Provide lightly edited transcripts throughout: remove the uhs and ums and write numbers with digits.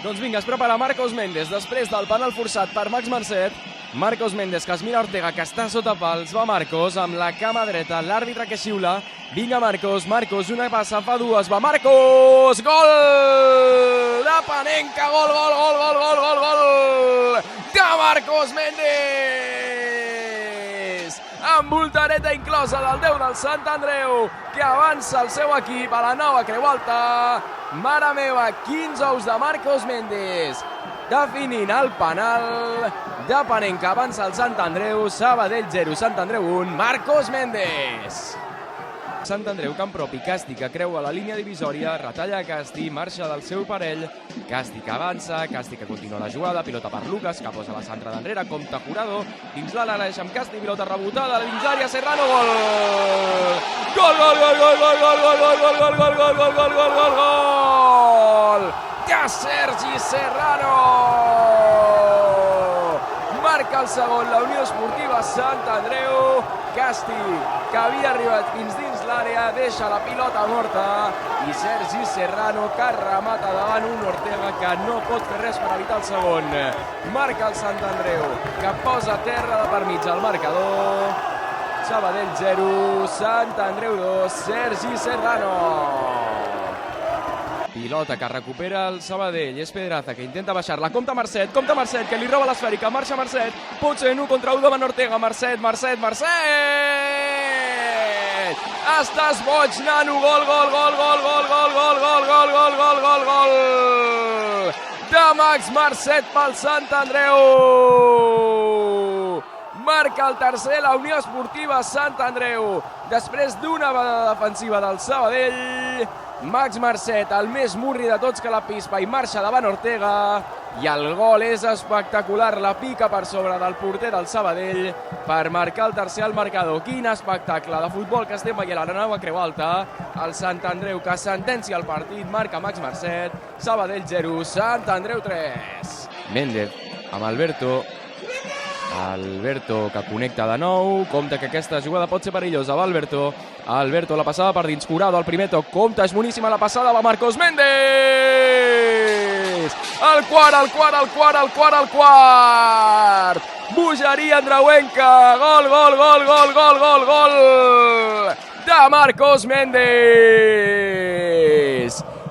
Doncs vinga, es prepara Marcos Méndez després del penal forçat per Max Marcet. Marcos Méndez, que es mira Ortega, que està sota pals. Va Marcos amb la cama dreta, l'àrbitre que xiula. Vinga Marcos, una passa, fa dues, va Marcos! Gol! De Panenka, gol de Marcos Méndez! Amb voltareta inclosa del 10 del Sant Andreu, que avança el seu equip a la nova Creu Alta. Mare meva, quins ous de Marcos Méndez! Definint el penal de Panenka, avança el Sant Andreu, Sabadell 0, Sant Andreu 1, Marcos Méndez. Sant Andreu, camp propi, Casti que creua la línia divisòria, retalla Casti, marxa del seu parell, Casti que avança, Casti que continua la jugada, pilota per Lucas, que posa la centra d'enrere, compta Jurado, dins l'ala deixa amb Casti, pilota rebotada, dins l'àrea, Serrano, gol! Gol! De Sergi Serrano! Marca el segon, la Unió Esportiva Sant Andreu. Casti, que havia arribat fins dins l'àrea, deixa la pilota morta. I Sergi Serrano, que remata davant un Ortega que no pot fer res per evitar el segon. Marca el Sant Andreu, que posa terra de per mig al marcador. Sabadell 0, Sant Andreu 2, Sergi Serrano. Pilota que recupera el Sabadell, és Pedraza que intenta baixar-la, compta Marcet, que li roba l'esfèrica, marxa Marcet, pot ser 1 contra 1 davant Ortega, Marcet! Estàs boig, nano, gol! De Max Marcet pel Sant Andreu! Marca el tercer, la Unió Esportiva Sant Andreu. Després d'una defensiva del Sabadell, Max Marcet, el més murri de tots que la pispa, i marxa davant Ortega. I el gol és espectacular, la pica per sobre del porter del Sabadell per marcar el tercer al marcador. Quin espectacle de futbol que estem veient a la nova Creu Alta. El Sant Andreu que sentencia el partit, marca Max Marcet. Sabadell 0, Sant Andreu 3. Méndez amb Alberto que connecta de nou, compte que aquesta jugada pot ser perillosa, va Alberto, la passada per dins, Jurado al primer toc, compte, és boníssima la passada, va Marcos Méndez! El quart! Bogeria andreuenca, gol de Marcos Méndez!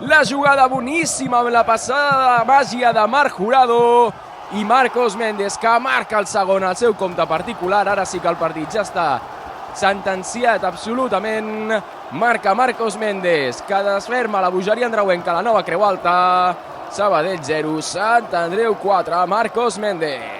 La jugada boníssima amb la passada de màgia de Marc Jurado, i Marcos Méndez, que marca el segon al seu compte particular. Ara sí que el partit ja està sentenciat absolutament. Marca Marcos Méndez, que desferma la bogeria andreuenca a la nova Creu Alta. Sabadell 0, Sant Andreu 4, Marcos Méndez.